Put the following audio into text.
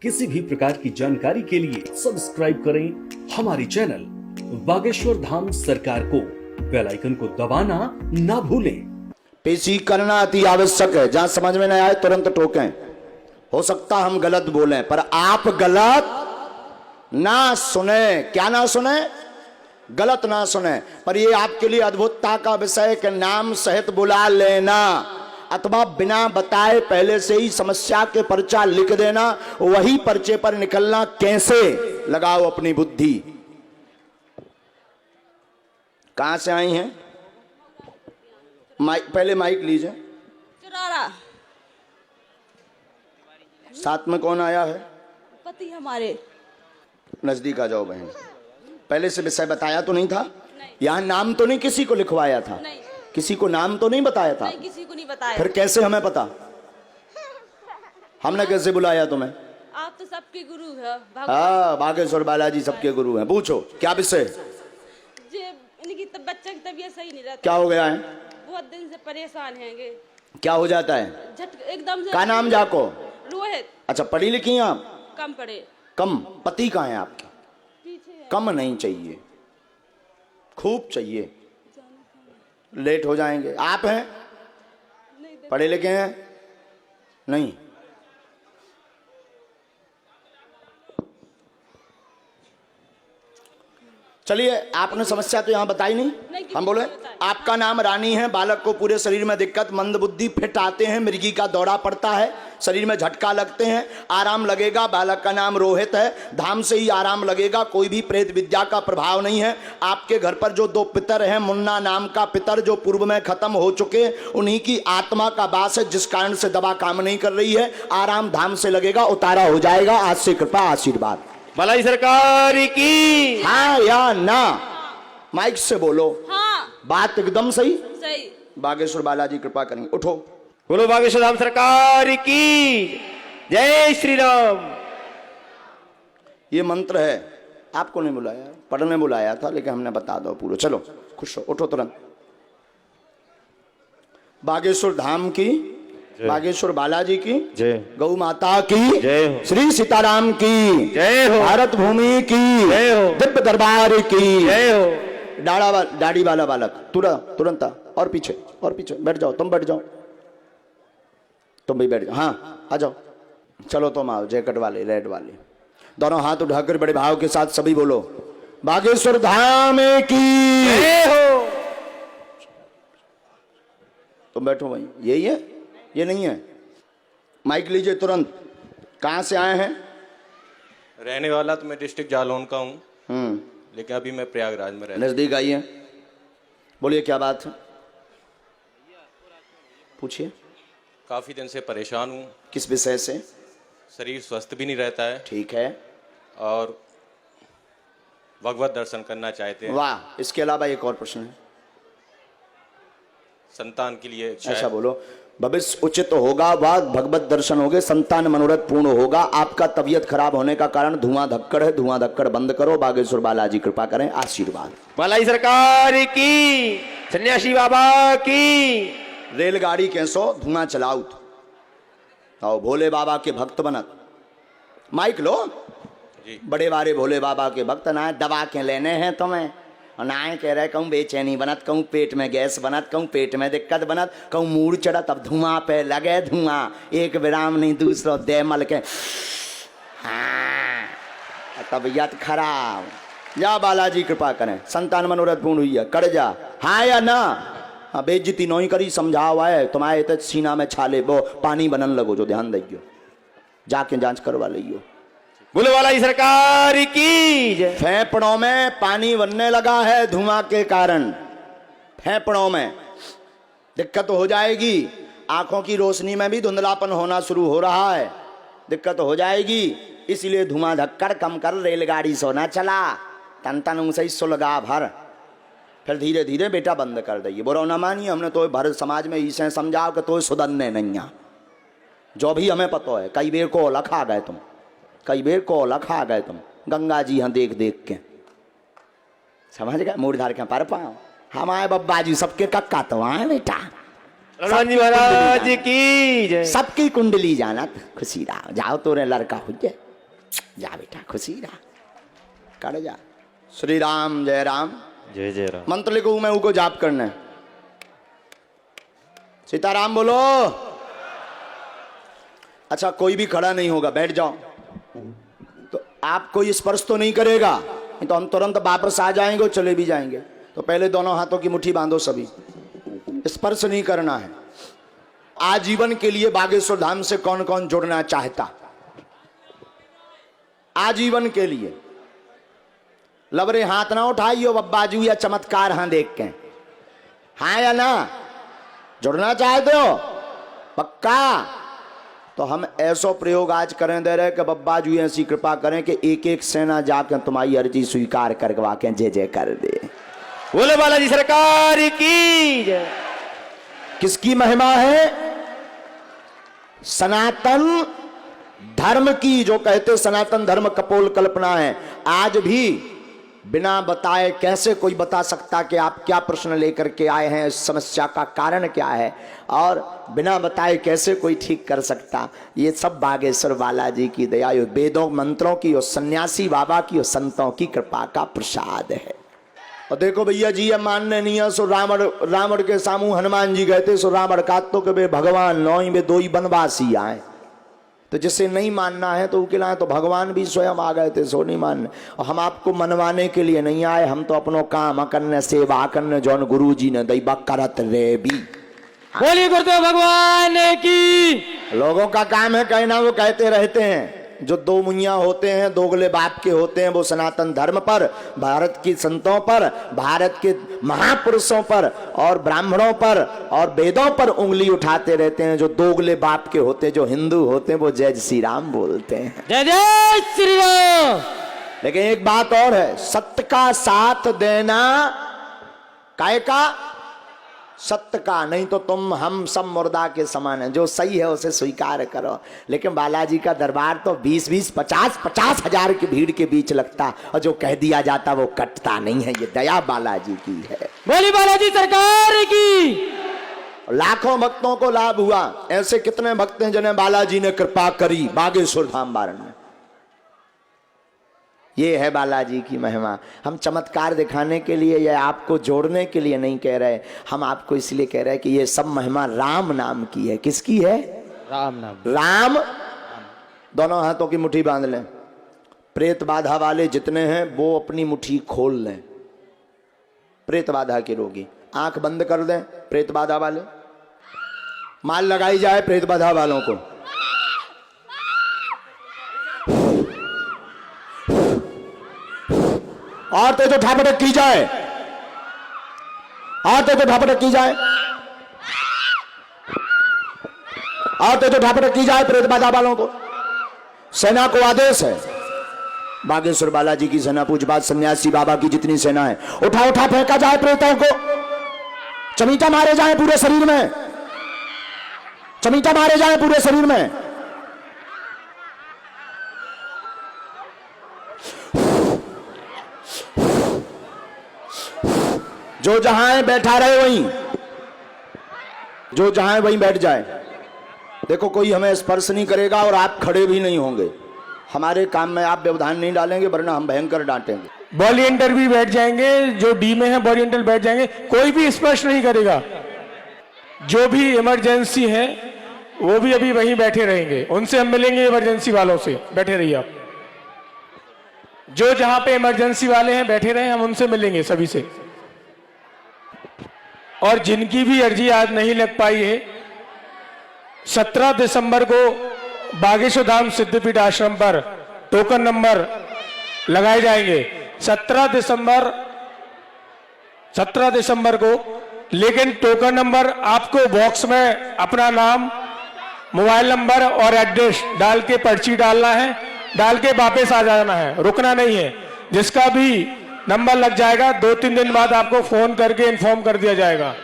किसी भी प्रकार की जानकारी के लिए सब्सक्राइब करें हमारी चैनल बागेश्वर धाम सरकार को। बेल आइकन को दबाना ना भूलें। पेशी करना अति आवश्यक है। जहां समझ में न आए तुरंत टोकें। हो सकता हम गलत बोलें पर आप गलत ना सुने। क्या ना सुने? गलत ना सुने। पर ये आपके लिए अद्भुतता का विषय कि नाम सहित बुला लेना अथवा बिना बताए पहले से ही समस्या के पर्चा लिख देना, वही पर्चे पर निकलना कैसे? लगाओ अपनी बुद्धि। कहां से आई हैं? माइक, पहले माइक लीजिए। चुरारा। साथ में कौन आया है? पति हमारे। नजदीक आ जाओ बहन। पहले से विषय बताया तो नहीं था? यहाँ नाम तो नहीं किसी को लिखवाया था? नहीं। किसी को नाम तो नहीं बताया था? नहीं, किसी को नहीं बताया। फिर कैसे हमें पता? हमने कैसे बुलाया तुम्हें? आप तो सबके गुरु है। हाँ, बागेश्वर बालाजी सबके गुरु हैं। पूछो क्या विषय? इनकी बच्चे की तबीयत सही नहीं रहती। क्या हो गया है? बहुत दिन से परेशान हैं। क्या हो जाता है? एकदम से। क्या नाम जाको? रोहित। अच्छा, पढ़ी लिखी हैं आप? कम पढ़े। कम। पति कहाँ है आपके? पीछे है। कम नहीं चाहिए, खूब चाहिए। लेट हो जाएंगे। आप हैं? पढ़े लिखे हैं? नहीं। चलिए, आपने समस्या तो यहाँ बताई नहीं। हम बोले आपका नाम रानी है, बालक को पूरे शरीर में दिक्कत, मंदबुद्धि, फिट आते हैं, मिर्गी का दौरा पड़ता है, शरीर में झटका लगते हैं, आराम लगेगा। बालक का नाम रोहित है, धाम से ही आराम लगेगा, कोई भी प्रेत विद्या का प्रभाव नहीं है। आपके घर पर जो दो पितर हैं, मुन्ना नाम का पितर जो पूर्व में खत्म हो चुके, उन्हीं की आत्मा का वास है, जिस कारण से दवा काम नहीं कर रही है। आराम धाम से लगेगा, उतारा हो जाएगा। आज से कृपा आशीर्वाद। भलाई सरकार की। हाँ या ना? माइक से बोलो। हाँ। बात एकदम सही। सही। बागेश्वर बालाजी कृपा करेंगे। उठो। बोलो बागेश्वर धाम सरकार की जय श्री राम। ये मंत्र है। आपको नहीं बुलाया, पढ़ने बुलाया था, लेकिन हमने बता दो पूरा। चलो खुश हो, उठो तुरंत। बागेश्वर धाम की, बागेश्वर बालाजी की जय, गौ माता की जय हो, श्री सीताराम की जय हो, भारत भूमि की जय हो, दिव्य दरबार की जय हो। दाढ़ी वाला बालक तुरंत और पीछे बैठ जाओ। तुम बैठ जाओ, तुम भी बैठ जाओ। हाँ आ जाओ। चलो तुम आओ, जैकेट वाले, रेड वाले। दोनों हाथ उठाकर बड़े भाव के साथ सभी बोलो बागेश्वर धाम की जय हो। तुम बैठो भाई। यही है, ये नहीं है? माइक लीजिए तुरंत। कहां से आए हैं? रहने वाला तो मैं डिस्ट्रिक्ट जालौन का हूँ, लेकिन अभी मैं प्रयागराज में रहता। नजदीक आइए, बोलिए क्या बात है, पूछिए। काफी दिन से परेशान हूँ। किस विषय से? शरीर स्वस्थ भी नहीं रहता है। ठीक है। और भगवत दर्शन करना चाहते हैं। वाह। इसके अलावा एक और प्रश्न है। संतान के लिए ऐसा बोलो, भविष्य उचित होगा, बाद भगवत दर्शन होगे, संतान मनोरथ पूर्ण होगा। आपका तबीयत खराब होने का कारण धुआं धक्कड़ है, धुआं धक्कड़ बंद करो। बागेश्वर बालाजी कृपा करें, आशीर्वाद। भलाई सरकार की, सन्यासी बाबा की। रेलगाड़ी कैसो धुआं चलाओ। आओ भोले बाबा के भक्त बनत। माइक लो जी। बड़े बारे भोले बाबा के भक्त ना दबा के लेने हैं तुम्हें, और ना कह रहे कहूँ बेचैनी बनत, कहूँ पेट में गैस बनत, कहूँ पेट में दिक्कत बनत, कहूँ मूड चढ़त। अब धुआं पे लगे धुआं, एक विराम नहीं दूसरो दे मल के। हाँ, तबीयत खराब। जा बालाजी कृपा करें, संतान मनोरथ पूर्ण हुई है, कर जा। हाँ या ना? हाँ, बेइज्जती नहीं करी, समझाओ है तुम्हारे तो सीना में छाले वो पानी बनन लगो, जो ध्यान दियो, जाके जांच करवा लियो। बोलो भलाई सरकार की जय। फेफड़ों में पानी बनने लगा है धुआं के कारण। फेफड़ों में दिक्कत हो जाएगी। आंखों की रोशनी में भी धुंधलापन होना शुरू हो रहा है, दिक्कत हो जाएगी। इसलिए धुआं धक्कड़ कम कर, रेलगाड़ी सोना चला, तन तन से सुलगा भर, फिर धीरे धीरे बेटा बंद कर दिए। बुरा ना मानिए, हमने तो भारत समाज में इसे समझाओ कि तो सुधरने नहीं आ। जो भी हमें पता है, कई बेर को लखा गए तुम, कई बेर को लखा गए तुम गंगा जी हाँ देख देख के, समझ गए? मूर्धार के पर पाओ हमारे बब्बा जी सबके कक्का तो आए बेटा। हनुमान जी महाराज की जय। सबकी कुंडली जानत खुशी रहा, जाओ तोरे लड़का हो जाए। जा बेटा खुशी रहा, कर जा। श्री राम जय राम। जय जय राम। मंत्र लिखो, मैं उनको जाप करना है। सीताराम बोलो। अच्छा, कोई भी खड़ा नहीं होगा, बैठ जाओ। तो आप कोई स्पर्श तो नहीं करेगा, नहीं तो हम तुरंत वापस आ जाएंगे और चले भी जाएंगे। तो पहले दोनों हाथों की मुट्ठी बांधो, सभी स्पर्श नहीं करना है। आजीवन के लिए बागेश्वर धाम से कौन कौन जुड़ना चाहता? आजीवन के लिए लबरे हाथ ना उठाइयो बब्बाजू या चमत्कार हाँ देख के, हाँ या ना? जुड़ना चाहते हो पक्का? तो हम ऐसा प्रयोग आज करें दे रहे कि बब्बाजू ऐसी कृपा करें कि एक एक सेना जाकर तुम्हारी अर्जी स्वीकार करवा के जय जय कर दे। बोले बालाजी सरकार की जय। किसकी महिमा है? सनातन धर्म की। जो कहते सनातन धर्म कपोल कल्पना है। आज भी बिना बताए कैसे कोई बता सकता कि आप क्या प्रश्न लेकर के आए हैं, इस समस्या का कारण क्या है, और बिना बताए कैसे कोई ठीक कर सकता? ये सब बागेश्वर बालाजी की दया, वेदों मंत्रों की और सन्यासी बाबा की और संतों की कृपा का प्रसाद है। और देखो भैया जी, ये मानने नहीं है सो रावण के सामू हनुमान जी गए थे, सो रावण का तो के बे भगवान नौई में दो ही बनवासी आए। तो जिसे नहीं मानना है तो उकिलाए, तो भगवान भी स्वयं आ गए थे, सो नहीं मानने। और हम आपको मनवाने के लिए नहीं आए, हम तो अपनों काम करने सेवा करने जौन गुरु जी ने दैबा करत रे भी। बोलिए गुरुदेव भगवान की। लोगों का काम है कहना, वो कहते रहते हैं। जो दो मुइया होते हैं, दोगले बाप के होते हैं, वो सनातन धर्म पर, भारत की संतों पर, भारत के महापुरुषों पर और ब्राह्मणों पर और वेदों पर उंगली उठाते रहते हैं। जो दोगले बाप के होते हैं, जो हिंदू होते हैं, वो जय श्री राम बोलते हैं। जय जय श्री राम। लेकिन एक बात और है, सत्य का साथ देना, काय का? सत्य का। नहीं तो तुम हम सब मुर्दा के समान है। जो सही है उसे स्वीकार करो। लेकिन बालाजी का दरबार तो 20-20, 50-50 हजार की भीड़ के बीच लगता, और जो कह दिया जाता वो कटता नहीं है। ये दया बालाजी की है। बोली बालाजी सरकार की। लाखों भक्तों को लाभ हुआ। ऐसे कितने भक्त हैं जिन्हें बालाजी ने कृपा करी बागेश्वर धाम वारण में। ये है बालाजी की महिमा। हम चमत्कार दिखाने के लिए या आपको जोड़ने के लिए नहीं कह रहे, हम आपको इसलिए कह रहे हैं कि ये सब महिमा राम नाम की है। किसकी है? राम नाम। राम। दोनों हाथों की मुट्ठी बांध लें। प्रेत बाधा वाले जितने हैं वो अपनी मुट्ठी खोल लें। प्रेत बाधा के रोगी आंख बंद कर दें। प्रेत बाधा वाले, माल लगाई जाए प्रेत बाधा वालों को। और तो ठापटक की जाए, और तो ठापटक की जाए, और तो ठापटक की जाए प्रेत बाधा वालों को। सेना को आदेश है, बागेश्वर बालाजी की सेना, पूजपात सन्यासी बाबा की जितनी सेना है, उठा उठा फेंका जाए प्रेतों को। चमीटा मारे जाए पूरे शरीर में, चमीटा मारे जाए पूरे शरीर में। जो जहां है बैठा रहे वहीं, जो जहां है वहीं बैठ जाए। देखो कोई हमें स्पर्श नहीं करेगा और आप खड़े भी नहीं होंगे। हमारे काम में आप व्यवधान नहीं डालेंगे, वरना हम भयंकर डांटेंगे। वॉलंटियर भी बैठ जाएंगे, जो डी में है वॉलंटियर बैठ जाएंगे, कोई भी स्पर्श नहीं करेगा। जो भी इमरजेंसी है वो भी अभी वहीं बैठे रहेंगे, उनसे हम मिलेंगे। इमरजेंसी वालों से बैठे रहिए आप। जो जहां पे इमरजेंसी वाले हैं बैठे रहे, हम उनसे मिलेंगे सभी से। और जिनकी भी अर्जी आज नहीं लग पाई है, 17 दिसंबर को बागेश्वर धाम सिद्धपीठ आश्रम पर टोकन नंबर लगाए जाएंगे। 17 दिसंबर को। लेकिन टोकन नंबर आपको बॉक्स में अपना नाम, मोबाइल नंबर और एड्रेस डाल के पर्ची डालना है, डाल के वापस आ जाना है, रुकना नहीं है। जिसका भी नंबर लग जाएगा 2-3 दिन बाद आपको फोन करके इन्फॉर्म कर दिया जाएगा।